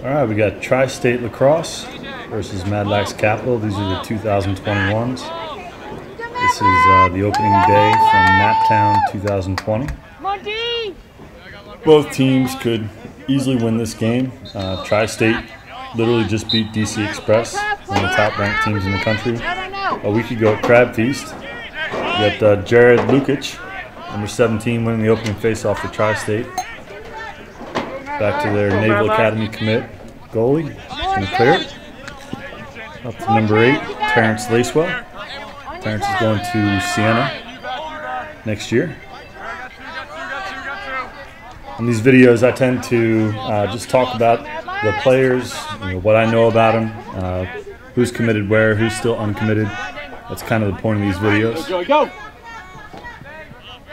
All right, we got Tri-State Lacrosse versus Madlax Capital. These are the 2021s. This is the opening day from Naptown 2020. Both teams could easily win this game. Tri-State literally just beat DC Express, one of the top-ranked teams in the country, a week ago at Crab Feast. We got Jared Lukic, number 17, winning the opening face-off for Tri-State. Back to their Naval Academy commit, Goalie. He's going to clear it. Up to number 8, Terrence Lacewell. Terrence is going to Siena next year. In these videos, I tend to just talk about the players, what I know about them, who's committed where, who's still uncommitted. That's kind of the point of these videos.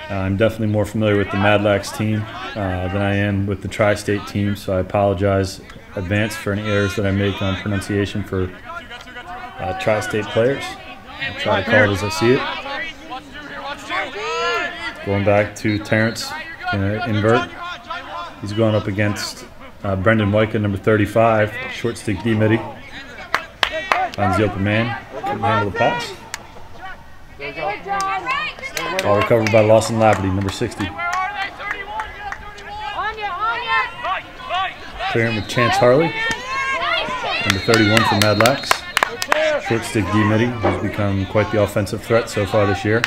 I'm definitely more familiar with the Madlax team than I am with the Tri-State team, so I apologize in advance for any errors that I make on pronunciation for Tri-State players. I'll try to call it as I see it. Going back to Terrence, invert. He's going up against Brendan Wyka, number 35, short stick D midi. Finds the open man, couldn't handle the pass. All recovered by Lawson Laverty, number 60. Clearing with Chance Harley, number 31 for Madlax. Short stick D midi, who's become quite the offensive threat so far this year.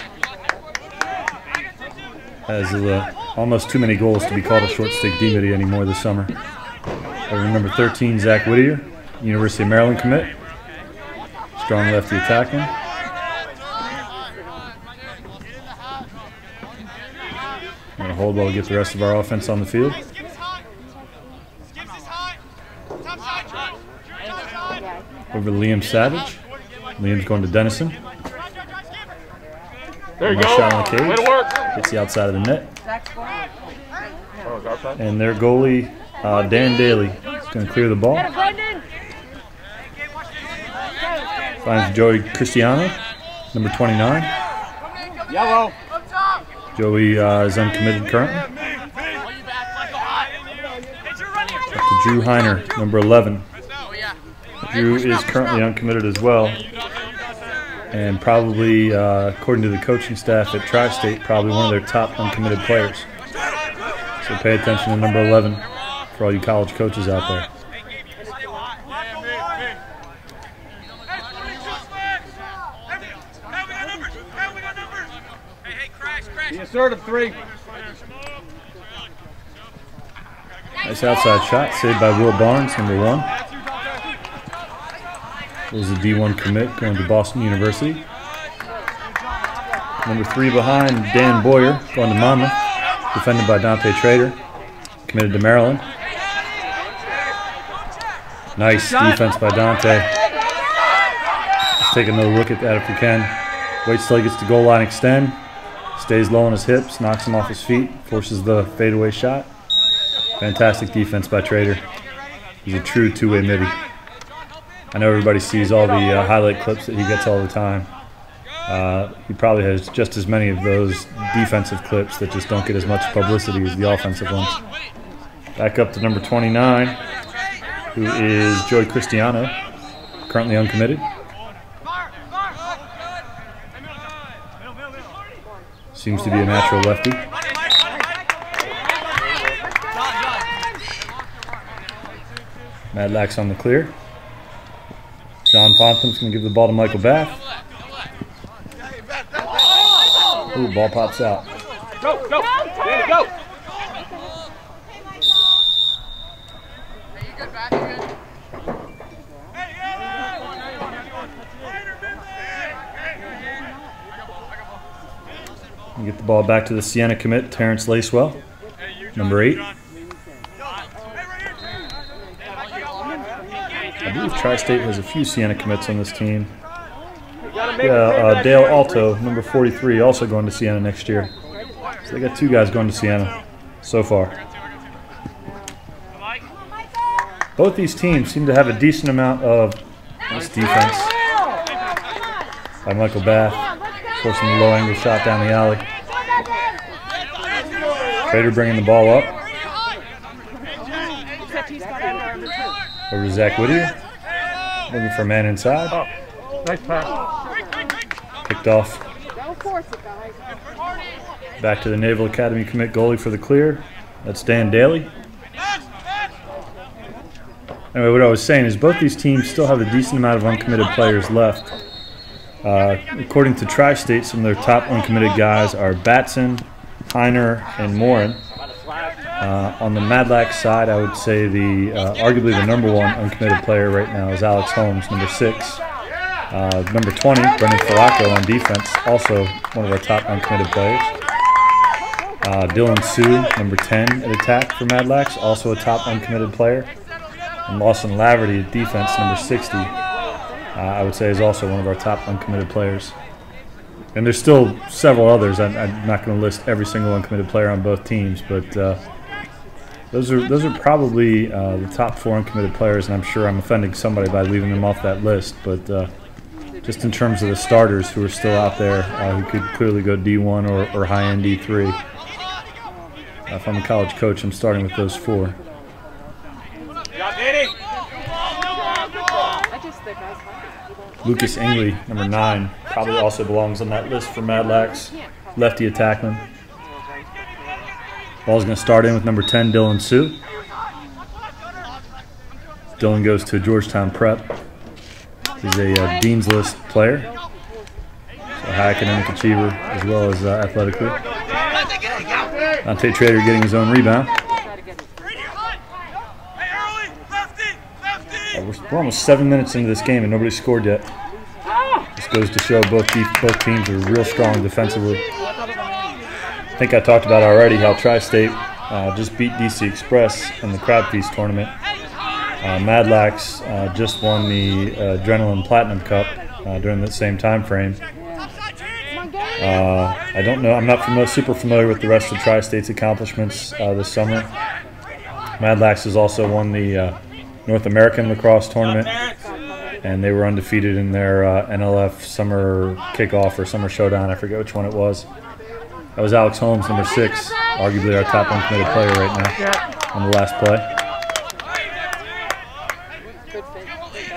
Has almost too many goals to be called a short stick D midi anymore this summer. Over number 13, Zach Whittier, University of Maryland commit. Strong lefty attacking. Going to hold while we get the rest of our offense on the field. Over to Liam Savage. Liam's going to Denison. There you nice go. Shot on the cage. Way to work. Hits the outside of the net. And their goalie, Dan Daly, is going to clear the ball. Finds Joey Cristiano, number 29. Yellow. Joey is uncommitted currently. Up to Drew Heiner, number 11. Drew is currently uncommitted as well. And probably, according to the coaching staff at Tri-State, probably one of their top uncommitted players. So pay attention to number 11 for all you college coaches out there. Be assertive, 3. Nice outside shot, saved by Will Barnes, number 1. Was a D1 commit going to Boston University. Number 3 behind, Dan Boyer, going to Monmouth, defended by Dante Trader, committed to Maryland. Nice defense by Dante. Let's take another look at that if we can. Waits till he gets to goal line extend, stays low on his hips, knocks him off his feet, forces the fadeaway shot. Fantastic defense by Trader. He's a true two-way midi. I know everybody sees all the highlight clips that he gets all the time. He probably has just as many of those defensive clips that just don't get as much publicity as the offensive ones. Back up to number 29, who is Joey Cristiano, currently uncommitted. Seems to be a natural lefty. Madlax on the clear. John Fontham's going to give the ball to Michael Bath. Ooh, ball pops out. Go, go, Danny, go. We get the ball back to the Siena commit, Terrence Lacewell, number 8. I believe Tri-State has a few Siena commits on this team. Yeah, Dale Alto, number 43, also going to Siena next year. So they got 2 guys going to Siena so far. Both these teams seem to have a decent amount of nice defense by Michael Bath, forcing the low angle shot down the alley. Trader bringing the ball up. Over to Zach Whittier. Looking for a man inside. Nice pass. Picked off. Don't force it, guys. Back to the Naval Academy commit goalie for the clear. That's Dan Daly. Anyway, what I was saying is both these teams still have a decent amount of uncommitted players left. According to Tri-State, some of their top uncommitted guys are Batson, Heiner, and Morin. On the Madlax side, I would say arguably the #1 uncommitted player right now is Alex Holmes, number 6. Number 20, Brendan Filios on defense, also one of our top uncommitted players. Dylan Sue, number 10 at attack for Madlax, also a top uncommitted player. And Lawson Laverty at defense, number 60, I would say is also one of our top uncommitted players. And there's still several others. I'm not going to list every single uncommitted player on both teams, but those are probably the top 4 uncommitted players, and I'm sure I'm offending somebody by leaving them off that list. But just in terms of the starters who are still out there, who could clearly go D1 or high-end D3. If I'm a college coach, I'm starting with those 4. Lucas Ingley, number 9, probably also belongs on that list for Madlax. Lefty attackman. Ball's going to start in with number 10, Dylan Sue. Dylan goes to Georgetown Prep. He's a Dean's List player. So high academic achiever as well as athletically. Dante Trader getting his own rebound. We're almost 7 minutes into this game and nobody's scored yet. This goes to show both teams are real strong defensively. I think I talked about already how Tri-State just beat DC Express in the Crab Feast tournament. Madlax just won the Adrenaline Platinum Cup during that same time frame. I don't know. I'm not super familiar with the rest of Tri-State's accomplishments this summer. Madlax has also won the North American Lacrosse Tournament, and they were undefeated in their NLF Summer Kickoff or Summer Showdown. I forget which one it was. That was Alex Holmes, number 6, arguably our top uncommitted player right now on the last play.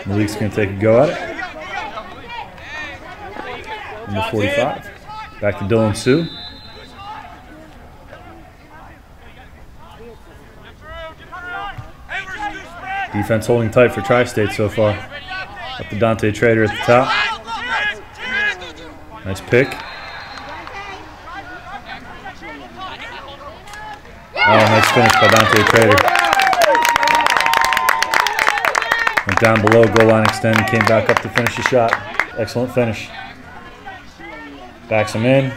Malik's going to take a go at it. Number 45. Back to Dylan Sue. Defense holding tight for Tri-State so far. Up to Dante Trader at the top. Nice pick. Oh, nice finish by Dante Trader. Went down below, goal line extend, came back up to finish the shot. Excellent finish. Backs him in.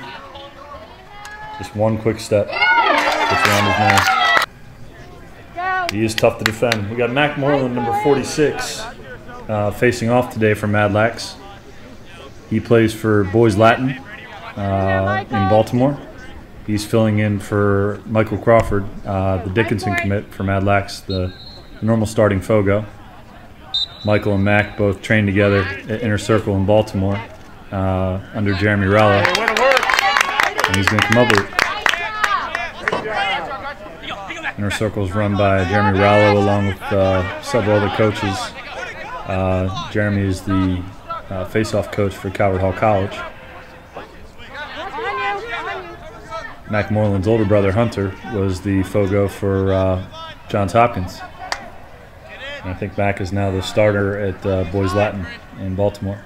Just one quick step. Gets around his man. He is tough to defend. We got Mac Moreland, number 46, facing off today for Madlax. He plays for Boys Latin in Baltimore. He's filling in for Michael Crawford, the Dickinson commit for Madlax, the normal starting FOGO. Michael and Mac both trained together at Inner Circle in Baltimore under Jeremy Rallo. And he's going to come up with it. Inner Circle is run by Jeremy Rallo along with several other coaches. Jeremy is the face-off coach for Calvert Hall College. Mac Moreland's older brother, Hunter, was the FOGO for Johns Hopkins. And I think Mac is now the starter at Boys Latin in Baltimore.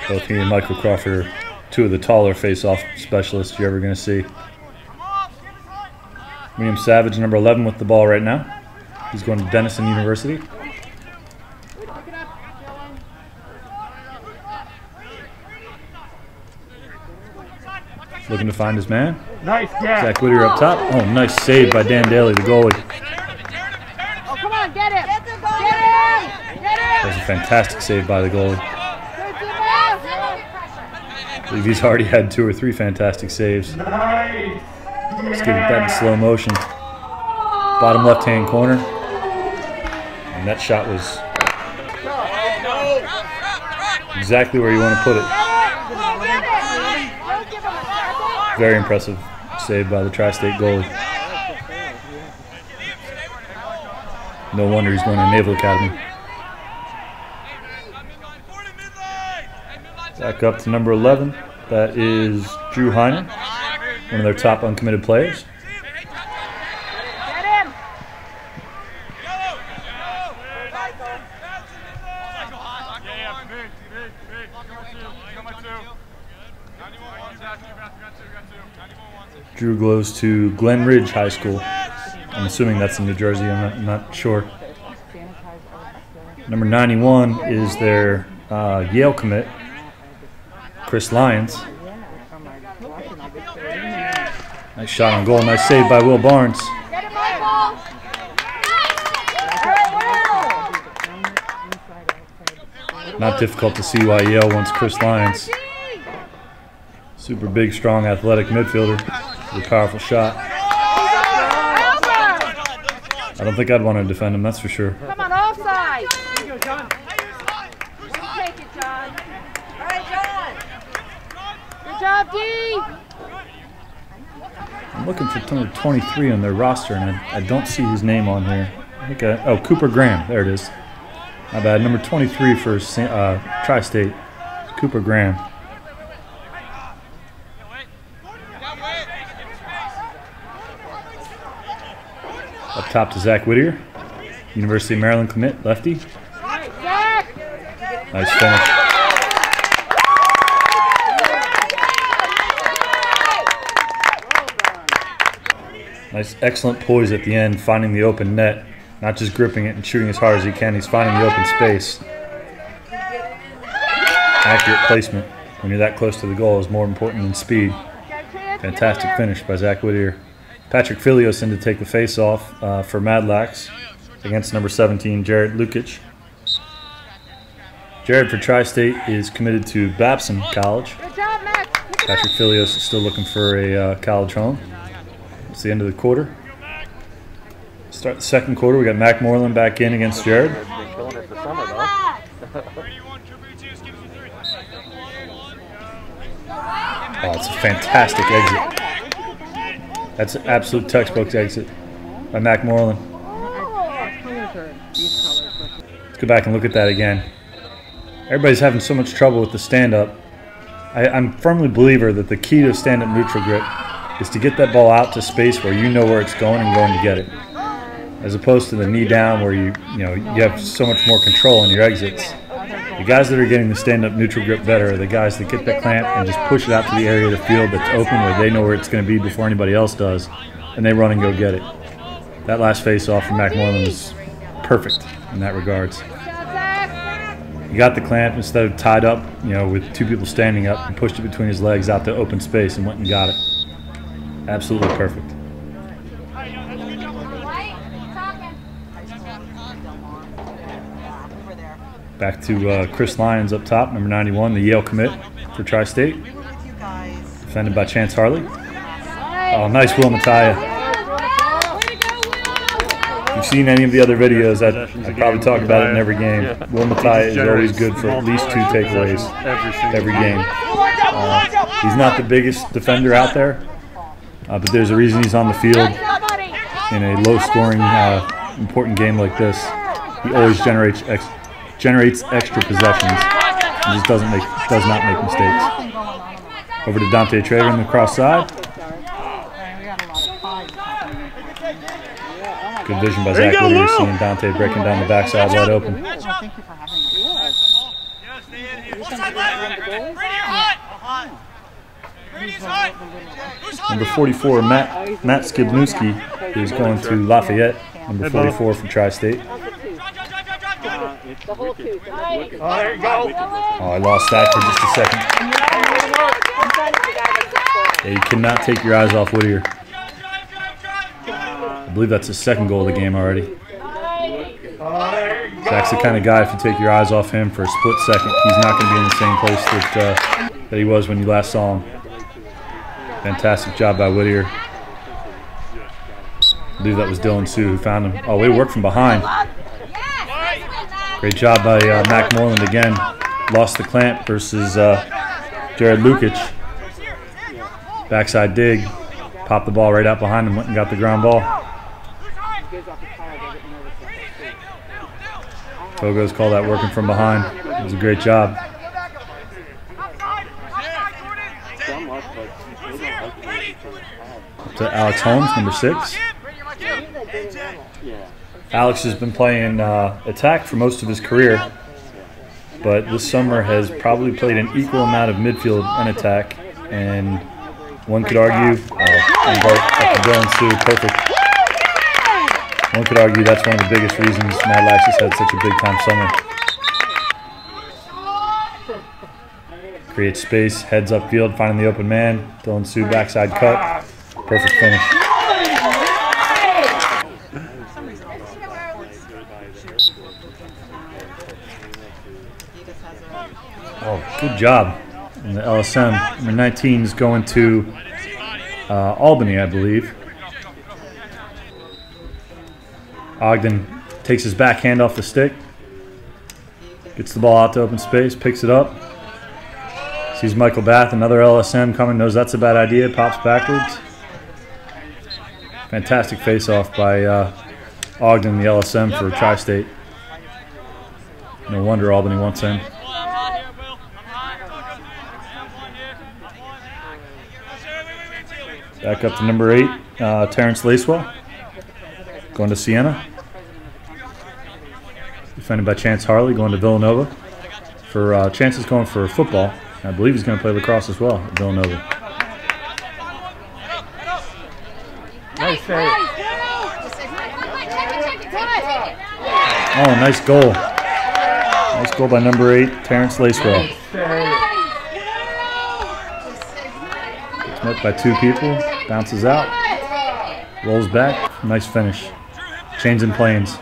Both he and Michael Crawford are 2 of the taller face-off specialists you're ever going to see. William Savage, number 11, with the ball right now. He's going to Denison University. Looking to find his man. Nice gap. Zach Whittier up top. Oh, nice save by Dan Daly, the goalie. Oh, come on, get him! Get him! That was a fantastic save by the goalie. I believe he's already had 2 or 3 fantastic saves. Nice. Let's get that in slow motion. Bottom left-hand corner. And that shot was exactly where you want to put it. Very impressive save by the Tri-State goalie. No wonder he's going to Naval Academy. Back up to number 11. That is Drew Heiner, one of their top uncommitted players. Drew goes to Glen Ridge High School. I'm assuming that's in New Jersey. I'm not sure. Number 91 is their Yale commit, Chris Lyons. Nice shot on goal. Nice save by Will Barnes. Not difficult to see why Yale wants Chris Lyons. Super big, strong, athletic midfielder with a powerful shot. I don't think I'd want to defend him, that's for sure. Come on, offside. Take it, John. All right, John. Good job, D. I'm looking for number 23 on their roster, and I don't see his name on here. I think oh, Cooper Graham. There it is. My bad. Number 23 for Tri-State, Cooper Graham. Up top to Zach Whittier, University of Maryland commit, lefty. Nice finish. Nice, excellent poise at the end, finding the open net. Not just gripping it and shooting as hard as he can, he's finding the open space. Accurate placement when you're that close to the goal is more important than speed. Fantastic finish by Zach Whittier. Patrick Filios in to take the face-off for Madlax against number 17, Jared Lukic. Jared for Tri-State is committed to Babson College. Patrick Filios is still looking for a college home. It's the end of the quarter. Start the second quarter. We got Mac Moreland back in against Jared. Oh, it's a fantastic exit. That's an absolute textbook exit by Mac Moreland. Let's go back and look at that again. Everybody's having so much trouble with the stand-up. I'm firmly a believer that the key to stand-up neutral grip is to get that ball out to space where you know where it's going and going to get it, as opposed to the knee down where you have so much more control in your exits. The guys that are getting the stand-up neutral grip better are the guys that get that clamp and just push it out to the area of the field that's open where they know where it's going to be before anybody else does, and they run and go get it. That last face-off from Mac Moreland was perfect in that regards. He got the clamp instead of tied up, with two people standing up, and pushed it between his legs out to open space and went and got it. Absolutely perfect. Back to Chris Lyons up top, number 91, the Yale commit for Tri-State. Defended by Chance Harley. Oh, nice Will Mattia. If you've seen any of the other videos, I probably talk about it in every game. Will Mattia is always good for at least 2 takeaways every game. He's not the biggest defender out there, but there's a reason he's on the field in a low-scoring, important game like this. He always generates extra possessions and just does not make mistakes. Over to Dante Trader on the cross side. Good vision by Zach Whittier, seeing Dante breaking down the backside wide open. Number 44, Matt Skibnewski, is going to Lafayette. Number 44 for Tri-State. Oh, I lost that for just a second. Yeah, you cannot take your eyes off Whittier. I believe that's his second goal of the game already. Zach's the kind of guy, if you take your eyes off him for a split second, he's not going to be in the same place that he was when you last saw him. Fantastic job by Whittier. I believe that was Dylan Sue who found him. Oh, way to work from behind. Great job by Mac Moreland again. Lost the clamp versus Jared Lukic. Backside dig. Popped the ball right out behind him. Went and got the ground ball. FOGO's called that working from behind. It was a great job. To Alex Holmes, number 6. Alex has been playing attack for most of his career, but this summer has probably played an equal amount of midfield and attack, and one could argue, perfect. One could argue that's one of the biggest reasons Madlax has had such a big time summer. Creates space, heads upfield, finding the open man. Dylan Sue backside cut. Perfect finish. Oh, good job. And the LSM, number 19 is going to Albany, I believe. Ogden takes his backhand off the stick. Gets the ball out to open space, picks it up. Sees Michael Bath, another LSM coming, knows that's a bad idea, pops backwards. Fantastic face-off by Ogden, the LSM for Tri-State. No wonder Albany wants him. Back up to number 8, Terrence Lacewell. Going to Siena. Defended by Chance Harley, going to Villanova. For Chance is going for football. I believe he's going to play lacrosse as well at Villanova. Nice save. Oh, nice goal. Nice goal by number 8, Terrence Lacewell. It's met by 2 people. Bounces out. Rolls back. Nice finish. Chains and planes.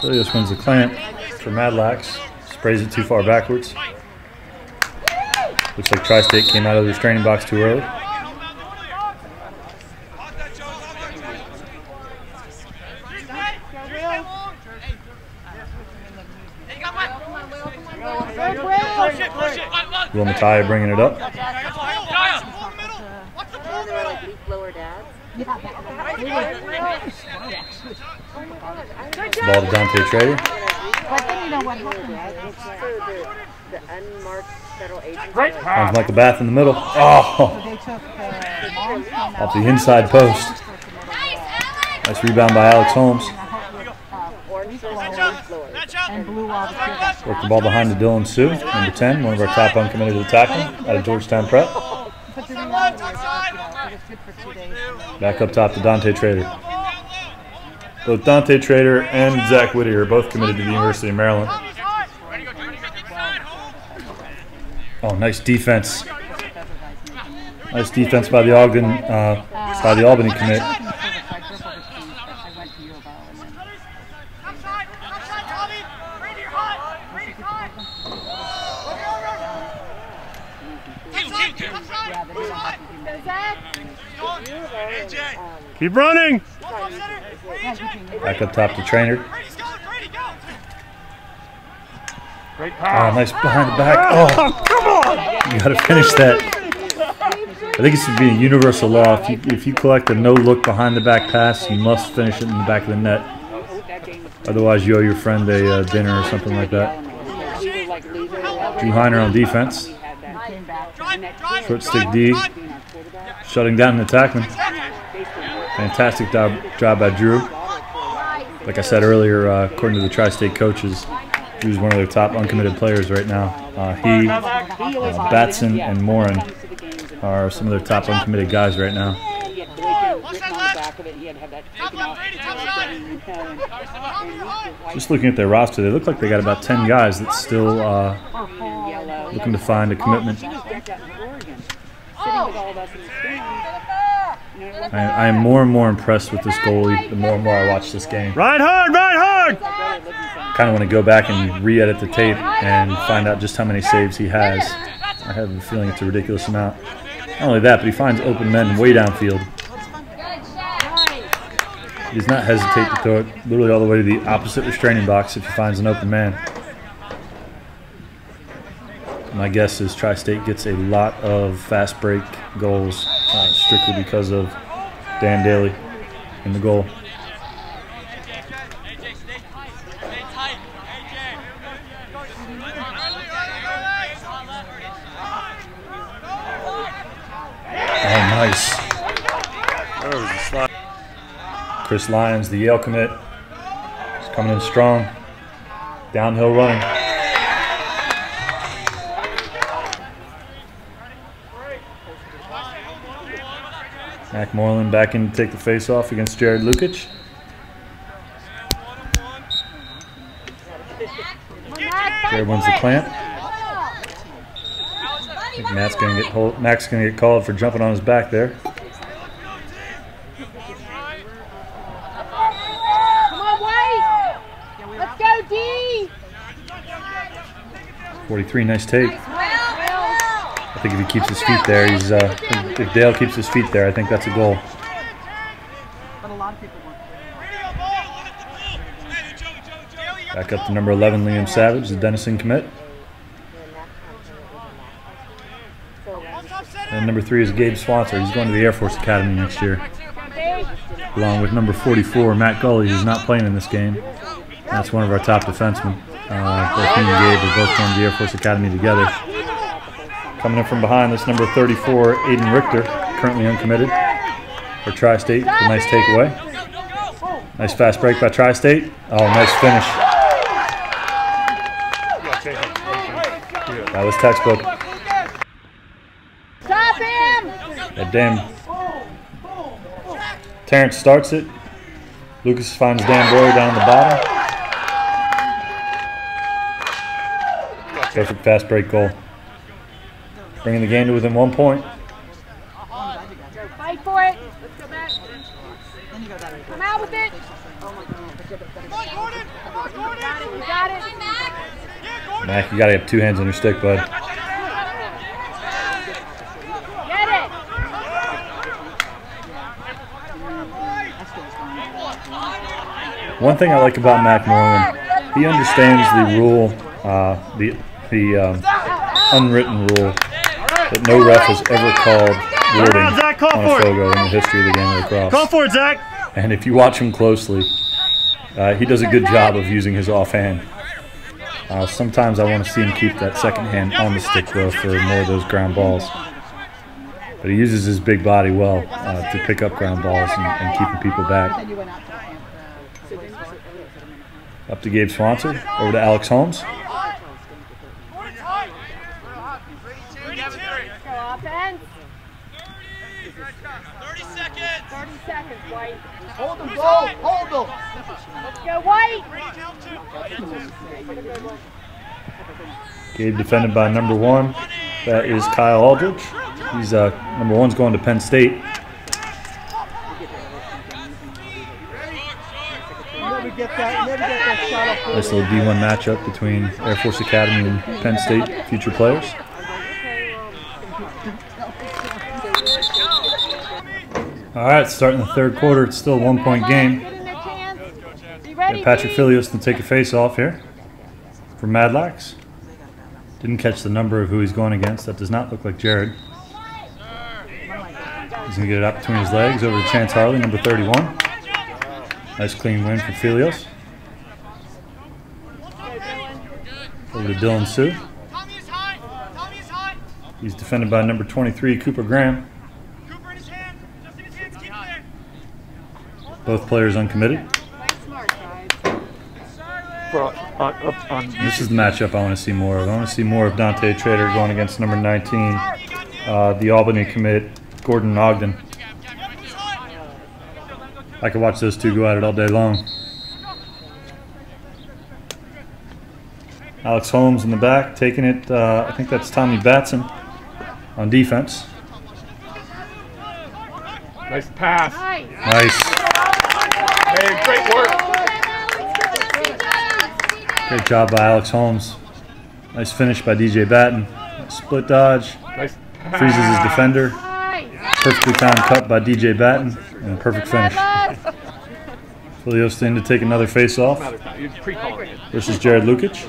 Filios wins the clamp for Madlax. Sprays it too far backwards. Looks like Tri-State came out of the restraining box too early. Will Mattia bringing it up. Ball to Dante Trader. Finds Michael Bath in the middle. Oh! Off the inside post. Nice rebound by Alex Holmes. Worked the ball behind to Dylan Sue, number 10, one of our top uncommitted attackmen out of Georgetown Prep. Back up top to Dante Trader. Both Dante Trader and Zach Whittier are both committed to the University of Maryland. Oh, nice defense. Nice defense by the Albany commit. Keep running. Back up top to Trainer. Great pass. Oh, nice behind the back. Oh, come on! You got to finish that. I think it should be a universal law. If you collect a no-look behind the back pass, you must finish it in the back of the net. Otherwise, you owe your friend a dinner or something like that. Drew Heiner on defense. Short stick D. Shutting down the attackman. Fantastic job by Drew. Like I said earlier, according to the Tri-State coaches, Drew's one of their top uncommitted players right now. He, Batson, and Morin are some of their top uncommitted guys right now. Just looking at their roster, they look like they got about 10 guys that's still looking to find a commitment. I am more and more impressed with this goalie the more and more I watch this game. Ride hard, ride hard! Kind of want to go back and re-edit the tape and find out just how many saves he has. I have a feeling it's a ridiculous amount. Not only that, but he finds open men way downfield. He does not hesitate to throw it literally all the way to the opposite restraining box if he finds an open man. My guess is Tri-State gets a lot of fast break goals strictly because of Dan Daly in the goal. Oh, nice. Chris Lyons, the Yale commit, is coming in strong. Downhill running. Mac Moreland back in to take the face-off against Jared Lukic. Jared wins the clamp. I think Mac's gonna get called for jumping on his back there. Come on, White! Let's go, D! 43, nice take. I think if he keeps his feet there, he's if Dale keeps his feet there, I think that's a goal. Back up to number 11, Liam Savage, the Denison commit. And number 3 is Gabe Swanser. He's going to the Air Force Academy next year, along with number 44, Matt Goalie, who's not playing in this game. That's one of our top defensemen. Both he and Gabe are both going to the Air Force Academy together. Coming in from behind, this number 34, Aiden Richter, currently uncommitted for Tri-State. A nice takeaway. Nice fast break by Tri-State. Oh, nice finish. That was textbook. Stop him! That damn. Terrence starts it. Lucas finds Dan Boyer down the bottom. Perfect fast break goal. Bringing the game to within 1 point. Fight for it. Let's go back. Come out with it. You got it. Mac, you got to have 2 hands on your stick, bud. Get it. One thing I like about Mac Moreland, he understands the rule, the unwritten rule that no ref has ever called wording on a FOGO in the history of the game of lacrosse. Go for it, Zach. And if you watch him closely, he does a good job of using his offhand. Sometimes I want to see him keep that second hand on the stick, though, for more of those ground balls. But he uses his big body well to pick up ground balls and keeping people back. Up to Gabe Swanser, over to Alex Holmes. Offense. 30 seconds. 30 seconds, White. Hold them, go. Hold them. Let's go, White. Gabe defended by number 1. That is Kyle Aldridge. He's number 1's going to Penn State. Nice little D1 matchup between Air Force Academy and Penn State future players. All right, starting the third quarter. It's still a 1-point game. Got Patrick Filios to take a face-off here for Madlax. Didn't catch the number of who he's going against. That does not look like Jared. He's going to get it up between his legs over to Chance Harley, number 31. Nice clean win for Filios. Over to Dylan Sue. He's defended by number 23, Cooper Graham. Both players uncommitted. This is the matchup I want to see more of. I want to see more of Dante Trader going against number 19, the Albany commit, Gordon Ogden. I could watch those two go at it all day long. Alex Holmes in the back, taking it, I think that's Tommy Batson on defense. Nice pass. Nice. Hey, great work. Great job by Alex Holmes. Nice finish by DJ Batton. Split dodge. Nice pass. Freezes his defender. Perfectly timed cut by DJ Batten. And a perfect finish. Filios in to take another face-off versus Jared Lukic.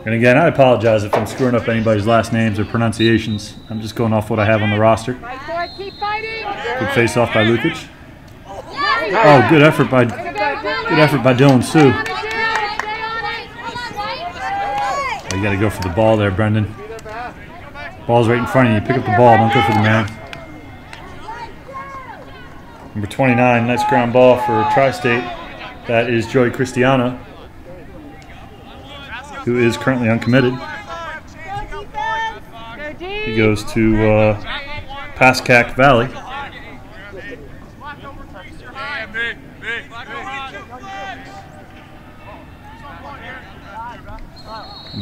And again, I apologize if I'm screwing up anybody's last names or pronunciations. I'm just going off what I have on the roster. Good face-off by Lukic. Oh, good effort by Dylan Sue. Oh, you got to go for the ball there, Brendan. Ball's right in front of you. Pick up the ball. Don't go for the man. Number 29, nice ground ball for Tri-State. That is Joey Cristiano, who is currently uncommitted. He goes to Pascack Valley.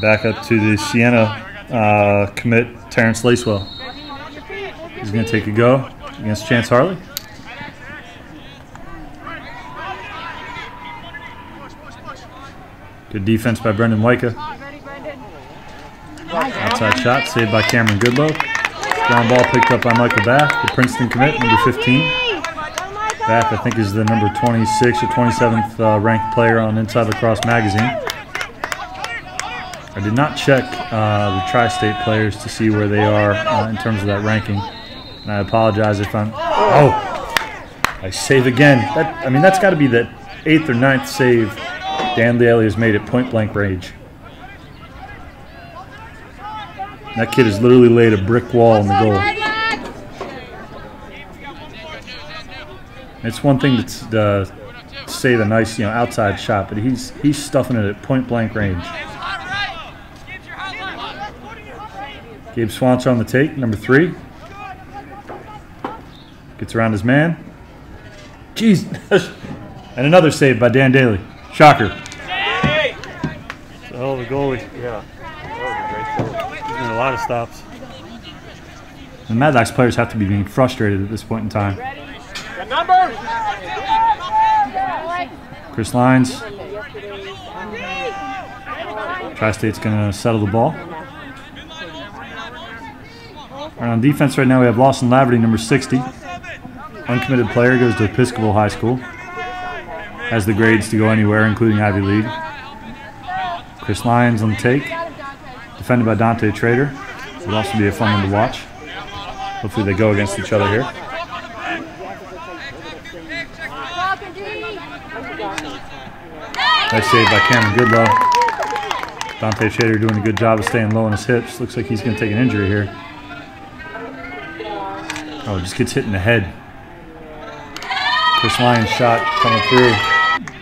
Back up to the Siena commit, Terrence Lacewell. He's going to take a go against Chance Harley. Good defense by Brendan Wyka. Outside shot saved by Cameron Goodlow. Ground ball picked up by Michael Bath, the Princeton commit, number 15. Bath, I think, is the number 26 or 27th ranked player on Inside Lacrosse magazine. I did not check the Tri-State players to see where they are in terms of that ranking, and I apologize if I'm. Oh, I save again. That's got to be the 8th or 9th save Dan Daly has made at point-blank range. That kid has literally laid a brick wall in the goal. It's one thing to save a nice, outside shot, but he's stuffing it at point-blank range. Gabe Swanser on the take, number 3. Gets around his man. Jeez. And another save by Dan Daly. Shocker. It's a hell of a goalie. Yeah. That was a great goal. He's made a lot of stops. The Madlax players have to be being frustrated at this point in time. Chris Lyons. Tri-State's going to settle the ball. Right, on defense right now we have Lawson Laverty, number 60. Uncommitted player, goes to Episcopal High School. Has the grades to go anywhere, including Ivy League. Chris Lyons on the take. Defended by Dante Trader. It'll also be a fun one to watch. Hopefully they go against each other here. Nice save by Cameron Goodlow. Dante Trader doing a good job of staying low on his hips. Looks like he's going to take an injury here. Oh, just gets hit in the head. Chris Lyons' shot coming through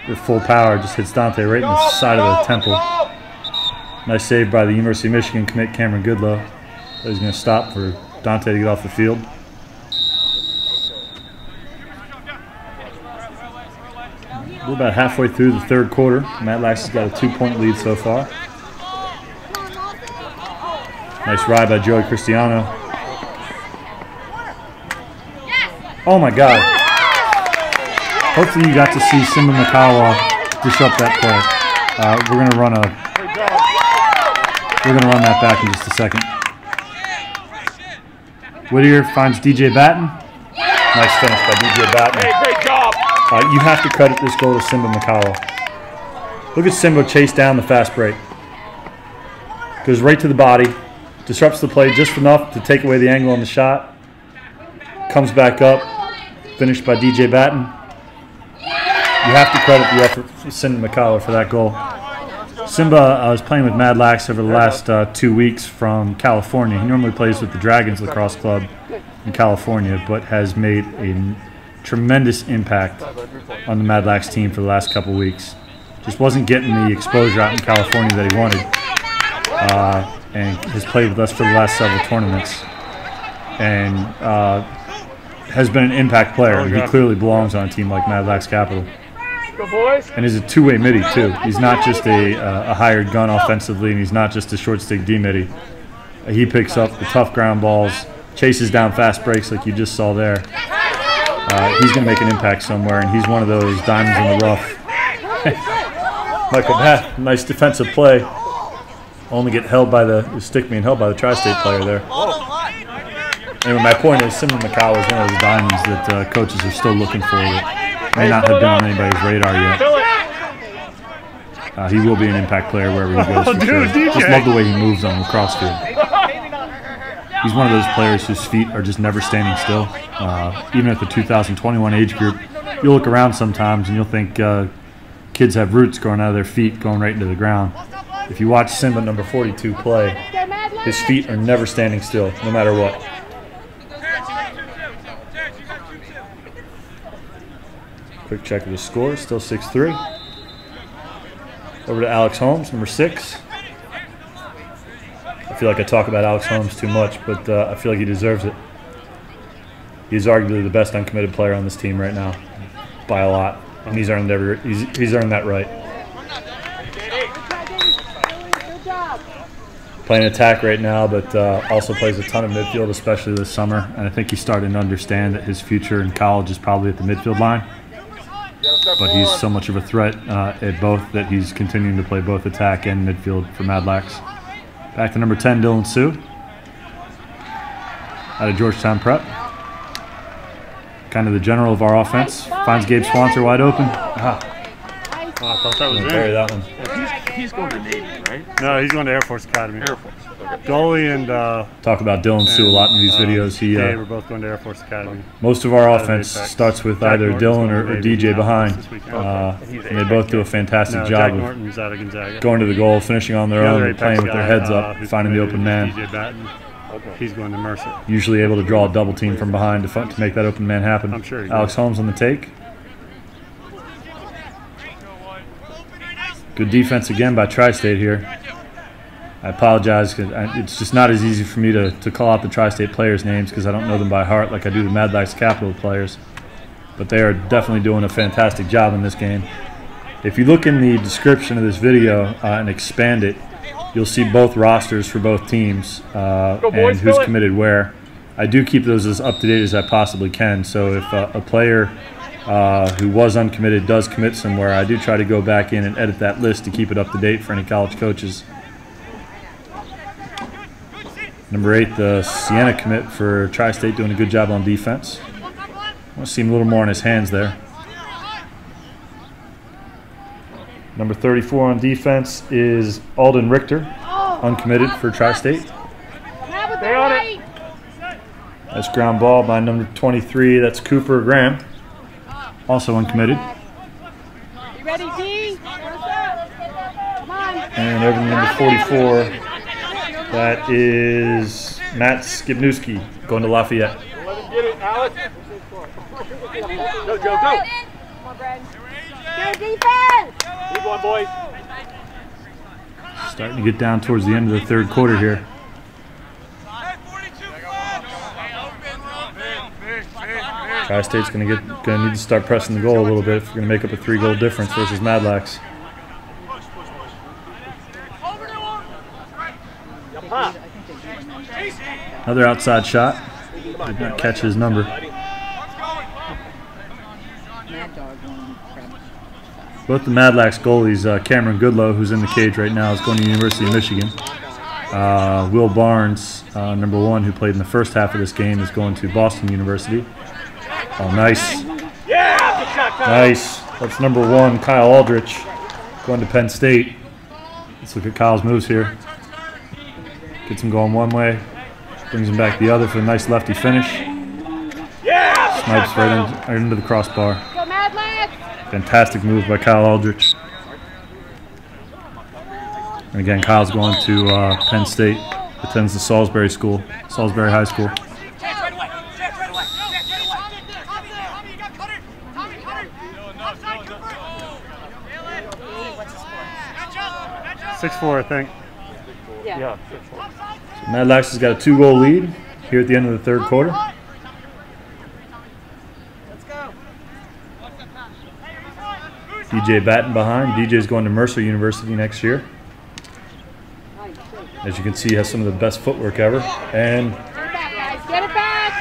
with full power. Just hits Dante right in the side of the temple. Nice save by the University of Michigan commit Cameron Goodlow. He's going to stop for Dante to get off the field. We're about halfway through the third quarter. Madlax has got a 2-point lead so far. Nice ride by Joey Cristiano. Oh my God. Hopefully you got to see Simba Makawa disrupt that play. We're gonna run that back in just a second. Whittier finds DJ Batton. Nice finish by DJ Batton. Hey, great job. You have to credit this goal to Simba Makawa. Look at Simba chase down the fast break. Goes right to the body. Disrupts the play just enough to take away the angle on the shot. Comes back up. Finished by DJ Batton. You have to credit the effort of Simba Makawa for that goal. Simba was playing with Madlax over the last 2 weeks from California. He normally plays with the Dragons Lacrosse Club in California, but has made a tremendous impact on the Madlax team for the last couple weeks. Just wasn't getting the exposure out in California that he wanted, and has played with us for the last several tournaments, and has been an impact player. He clearly belongs on a team like Madlax Capital. And is a two-way midi too. He's not just a hired gun offensively, and he's not just a short stick D midi. He picks up the tough ground balls, chases down fast breaks like you just saw there. He's going to make an impact somewhere, and he's one of those diamonds in the rough. Michael Bath, nice defensive play. Only get held by the stick being held by the Tri-State player there. Anyway, my point is Simba Makawa is one of those diamonds that coaches are still looking for. May not have been on anybody's radar yet. He will be an impact player wherever he goes. For sure. Just love the way he moves on the lacrosse field. He's one of those players whose feet are just never standing still. Even at the 2021 age group, you'll look around sometimes and you'll think kids have roots growing out of their feet, going right into the ground. If you watch Simba number 42 play, his feet are never standing still, no matter what. Quick check of the score, still 6-3. Over to Alex Holmes, number 6. I feel like I talk about Alex Holmes too much, but I feel like he deserves it. He's arguably the best uncommitted player on this team right now, by a lot, and he's earned he's earned that right. Playing attack right now, but also plays a ton of midfield, especially this summer. And I think he's starting to understand that his future in college is probably at the midfield line. But he's so much of a threat at both that he's continuing to play both attack and midfield for Madlax. Back to number 10, Dylan Sue, out of Georgetown Prep. Kind of the general of our offense. Finds Gabe Swanser wide open. Ah. Oh, I thought that was bury that one. He's going to Navy, right? No, he's going to Air Force Academy. Air Force. Okay. Goalie and talk about Dylan Sue a lot in these videos. Gabe are both going to Air Force Academy. Most of our offense starts with either Dylan or DJ behind, and they both do a fantastic job of going to the goal, finishing on their own, playing with their heads up, finding the open man. DJ Batton. He's going to Mercer. Usually able to draw a double team from behind to make that open man happen. I'm sure. Alex Holmes on the take. Good defense again by Tri-State here. I apologize because it's just not as easy for me to call out the Tri-State players' names because I don't know them by heart like I do the Madlax Capital players. But they are definitely doing a fantastic job in this game. If you look in the description of this video and expand it, you'll see both rosters for both teams and who's committed where. I do keep those as up-to-date as I possibly can, so if a player who was uncommitted does commit somewhere, I do try to go back in and edit that list to keep it up-to-date for any college coaches. Number 8, the Sienna commit for Tri-State, doing a good job on defense. I want to see him a little more in his hands there. Number 34 on defense is Alden Richter, uncommitted for Tri-State. That's ground ball by number 23, that's Cooper Graham, also uncommitted. You ready, D? And over to number 44, that is Matt Skibnewski, going to Lafayette. Let him get it, Alex. Go, Joe, go. Come on, Brad. Good defense! Lead one, boys. Starting to get down towards the end of the third quarter here. Tri-State's going to need to start pressing the goal a little bit if we're going to make up a 3-goal difference versus Madlax. Another outside shot. Did not catch his number. Both the Madlax goalies, Cameron Goodlow, who's in the cage right now, is going to the University of Michigan. Will Barnes, number 1, who played in the first half of this game, is going to Boston University. Oh, nice. Nice. That's number 1, Kyle Aldrich, going to Penn State. Let's look at Kyle's moves here. Gets him going one way, brings him back the other for a nice lefty finish. Snipes right into the crossbar. Fantastic move by Kyle Aldrich. And again, Kyle's going to Penn State, attends the Salisbury High School. .64, I think. Yeah. So Madlax has got a 2-goal lead here at the end of the third quarter. DJ Batton behind. DJ's going to Mercer University next year. As you can see, he has some of the best footwork ever. And all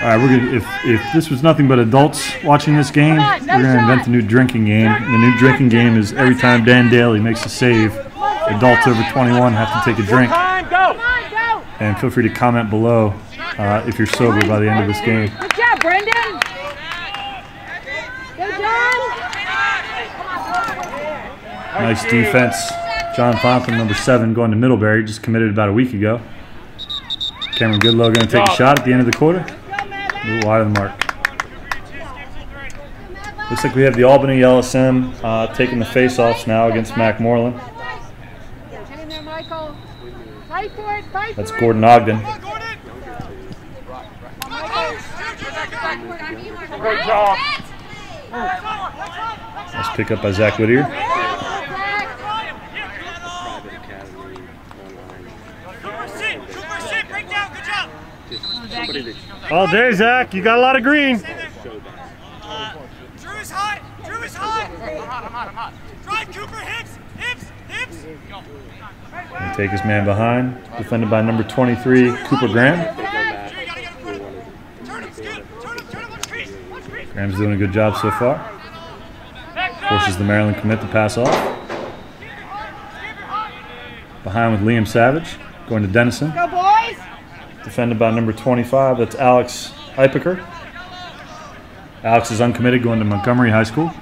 right, we're gonna. If this was nothing but adults watching this game, we're gonna invent the new drinking game. The new drinking game is every time Dan Daly makes a save, adults over 21 have to take a drink. And feel free to comment below if you're sober by the end of this game. Good job, Brendan. Good job. Nice defense. John Fontham, number 7, going to Middlebury. Just committed about a week ago. Cameron Goodlow going to take a shot at the end of the quarter. A little wide of the mark. Looks like we have the Albany LSM taking the face-offs now against McMorland. That's Gordon Ogden. Great job. Nice pick up by Zach Whittier. All day, Zach. You got a lot of green. Drew is hot. Drew is hot. I'm hot. Drive, Cooper. Hips. And take his man behind. Defended by number 23, Cooper Graham. Graham's doing a good job so far. Forces the Maryland commit to pass off. Behind with Liam Savage. Going to Denison. Go, boys! Defended by number 25, that's Alex Eipiker. Alex is uncommitted, going to Montgomery High School.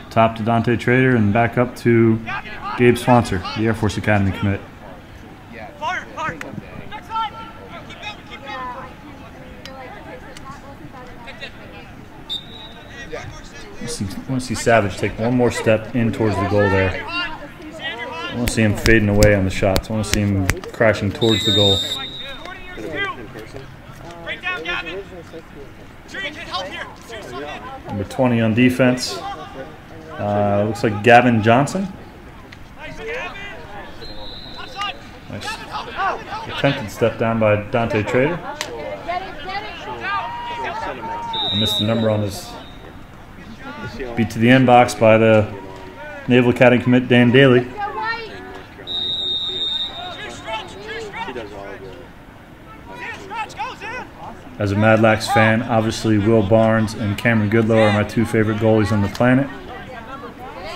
Top to Dante Trader and back up to Gabe Swanser, the Air Force Academy commit. I want to see Savage take one more step in towards the goal there. I want to see him fading away on the shots. I want to see him crashing towards the goal. Number 20 on defense. Looks like Gavin Johnson. Nice. Attempted step down by Dante Trader. I missed the number on his beat to the end box by the Naval Academy commit Dan Daly. As a Madlax fan, obviously Will Barnes and Cameron Goodlow are my 2 favorite goalies on the planet.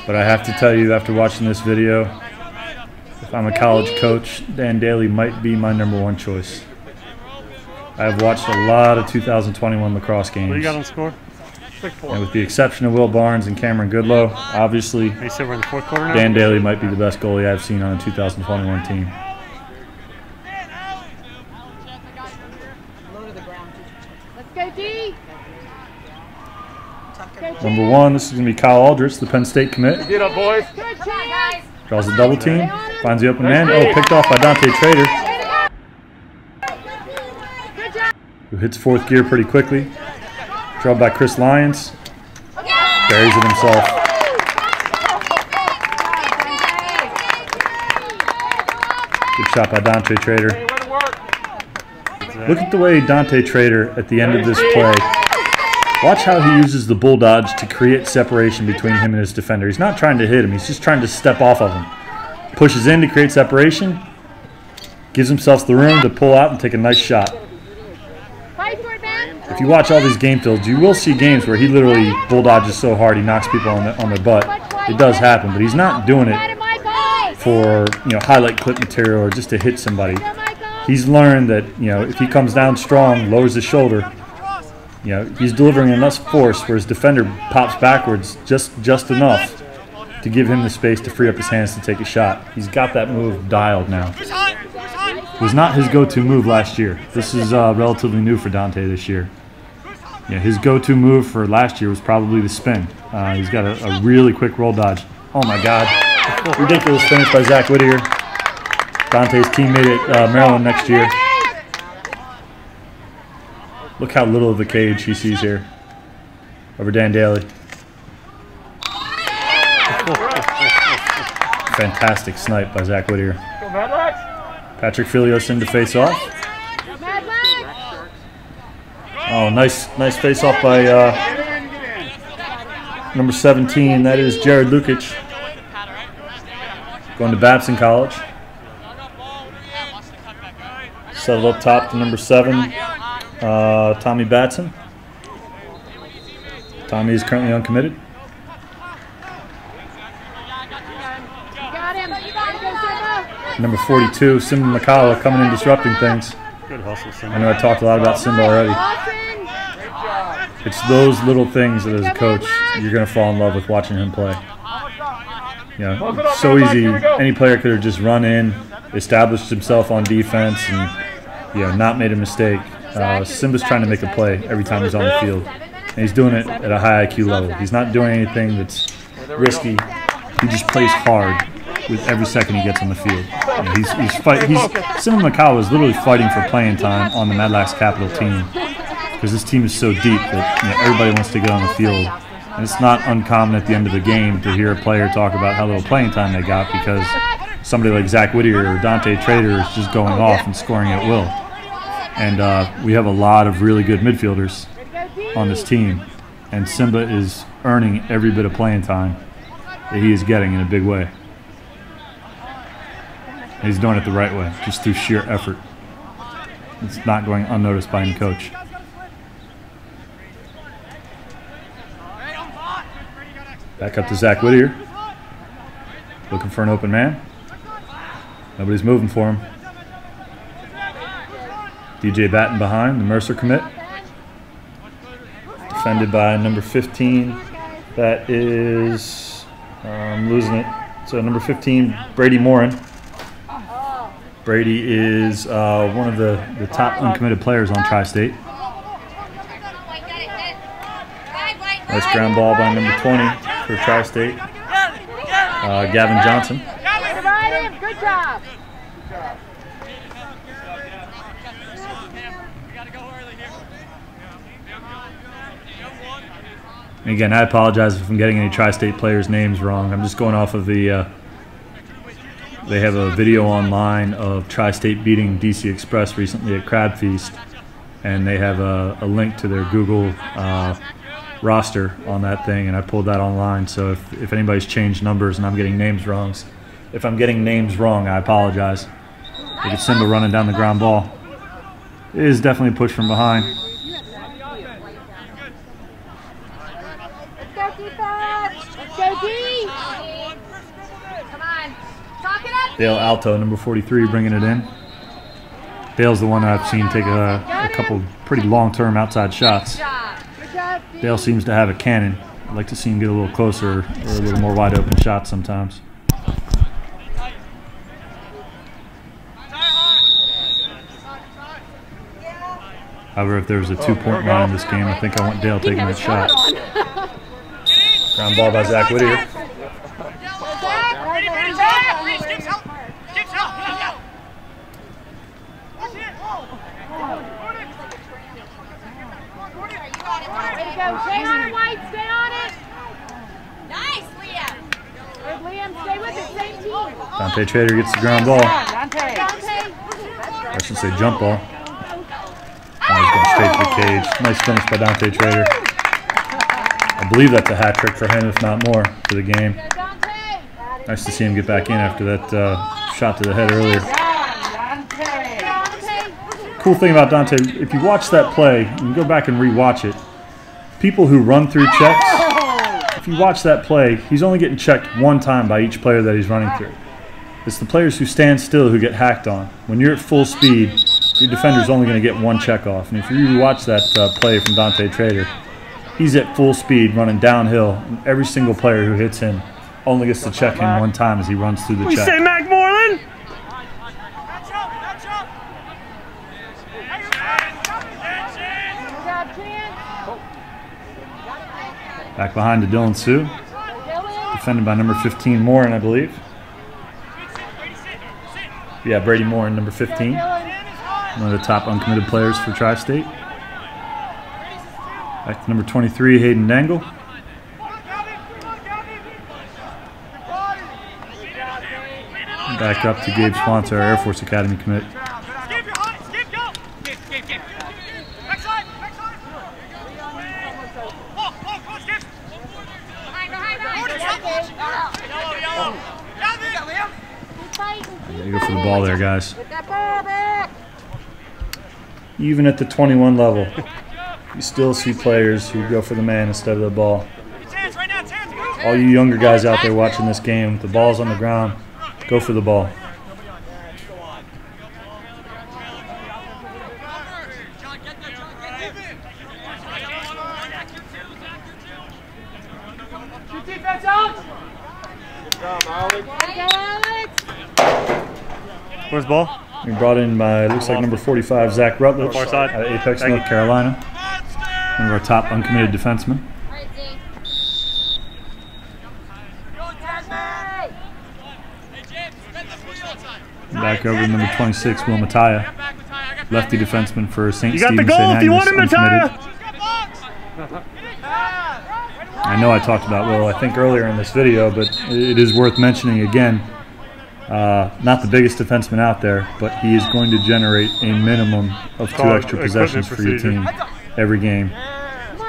But I have to tell you, after watching this video, if I'm a college coach, Dan Daly might be my number 1 choice. I've watched a lot of 2021 lacrosse games. What do you got on score? And with the exception of Will Barnes and Cameron Goodlow, obviously They said we're in the 4th quarter now? Dan Daly might be the best goalie I've seen on a 2021 team. Number 1, this is going to be Kyle Aldrich, the Penn State commit. Get up, boys. Draws a double team, finds the open man. Oh, picked off by Dante Trader, who hits 4th gear pretty quickly. Drawn by Chris Lyons. Buries it himself. Good shot by Dante Trader. Look at the way Dante Trader at the end of this play. Watch how he uses the bull dodge to create separation between him and his defender. He's not trying to hit him. He's just trying to step off of him. Pushes in to create separation. Gives himself the room to pull out and take a nice shot. If you watch all these game fields, you will see games where he literally bull dodges so hard he knocks people on their butt. It does happen, but he's not doing it for highlight clip material or just to hit somebody. He's learned that if he comes down strong, lowers his shoulder, he's delivering enough force where his defender pops backwards just enough to give him the space to free up his hands to take a shot. He's got that move dialed now. It was not his go-to move last year. This is relatively new for Dante this year. His go-to move for last year was probably the spin. He's got a really quick roll dodge. Oh my God. Ridiculous finish by Zach Whittier. Dante's teammate at Maryland next year. Look how little of the cage he sees here over Dan Daly. Fantastic snipe by Zach Whittier. Patrick Filios in to face off. Oh, nice face off by number 17. That is Jared Lukic, going to Babson College. Settled up top to number 7, Tommy Batson. Tommy is currently uncommitted. Number 42, Simba McCalla, coming in disrupting things. Good hustle, Simba. I know I talked a lot about Simba already. It's those little things that as a coach, you're going to fall in love with watching him play. You know, it's so easy. Any player could have just run in, established himself on defense, and not made a mistake. Simba's trying to make a play every time he's on the field, and he's doing it at a high IQ level. He's not doing anything that's risky. He just plays hard with every second he gets on the field. Simba Macau is literally fighting for playing time on the Madlax Capital team because this team is so deep that everybody wants to get on the field. And it's not uncommon at the end of the game to hear a player talk about how little playing time they got because somebody like Zach Whittier or Dante Trader is just going off and scoring at will. And we have a lot of really good midfielders on this team, and Simba is earning every bit of playing time that he is getting in a big way. And he's doing it the right way, just through sheer effort. It's not going unnoticed by any coach. Back up to Zach Whittier. Looking for an open man. Nobody's moving for him. DJ Batton behind, the Mercer commit. Defended by number 15. That is, I'm losing it. So number 15, Brady Morin. Brady is one of the top uncommitted players on Tri-State. Nice ground ball by number 20 for Tri-State. Gavin Johnson. Good job. And again, I apologize if I'm getting any Tri-State players' names wrong. I'm just going off of the they have a video online of Tri-State beating DC Express recently at Crab Feast, and they have a link to their Google roster on that thing, and I pulled that online. So if anybody's changed numbers and I'm getting names wrong, I apologize. Look at Simba running down the ground ball. It is definitely a push from behind. Dale Alto, number 43, bringing it in. Dale's the one I've seen take a couple pretty long-term outside shots. Dale seems to have a cannon. I'd like to see him get a little closer or a little more wide-open shots sometimes. However, if there was a two-point line in this game, I think I want Dale taking that shot. Ground ball by Zach Whittier. Stay on it, White. Stay on it. Nice, Liam. Liam, stay with the same team. Dante Trader gets the ground ball. Dante. I should say jump ball. He's going straight to the cage. Nice finish by Dante Trader. I believe that's a hat trick for him, if not more, for the game. Nice to see him get back in after that shot to the head earlier. Cool thing about Dante, if you watch that play, you can go back and re-watch it. People who run through checks, if you watch that play, he's only getting checked one time by each player that he's running through. It's the players who stand still who get hacked on. When you're at full speed, your defender's only going to get one check off. And if you watch that play from Dante Trader, he's at full speed running downhill, and every single player who hits him only gets to check him one time as he runs through the check. We say McMorland? Back behind to Dylan Sue. Defended by number 15, Morin, I believe. Yeah, Brady Morin, number 15. One of the top uncommitted players for Tri-State. Back to number 23, Hayden Dangle. Back up to Gabe Swanser, our Air Force Academy commit. You go for the ball there, guys. Even at the 21 level, you still see players who go for the man instead of the ball. All you younger guys out there watching this game, the ball's on the ground, go for the ball. defense out. Where's the ball? We brought in by, looks like number 45, Zach Rutledge Far side. out of Apex, North Carolina. One of our top uncommitted defensemen. Back over to number 26, Will Mattia, lefty defenseman for St. You got Stephen the goal if you want him, uncommitted. Mattia. I know I talked about Will, I think, earlier in this video, but it is worth mentioning again. Not the biggest defenseman out there, but he is going to generate a minimum of 2 extra possessions for your team every game.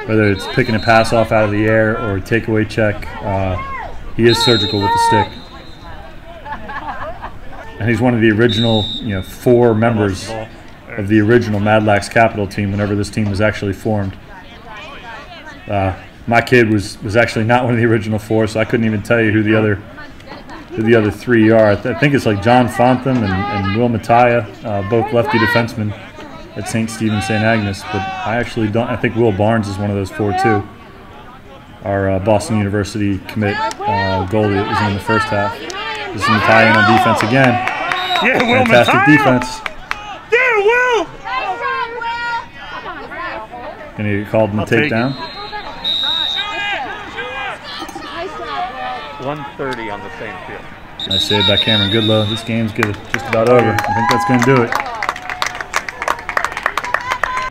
Whether it's picking a pass off out of the air or a takeaway check, he is surgical with the stick. And he's one of the original, 4 members of the original Madlax Capital team whenever this team was actually formed. My kid was actually not one of the original 4, so I couldn't even tell you who the other 3 are. I think it's like John Fontham and Will Mattia, both lefty defensemen at St. Stephen, St. Agnes. But I actually don't. I think Will Barnes is one of those 4 too. Our Boston University commit goalie that was in the first half. This is Mattia in on defense again. Yeah, Will Fantastic Mattia. defense. Yeah, Will. Gonna get called in the takedown. 1:30 on the same field. Nice save by Cameron Goodlow. This game's just about over. I think that's going to do it.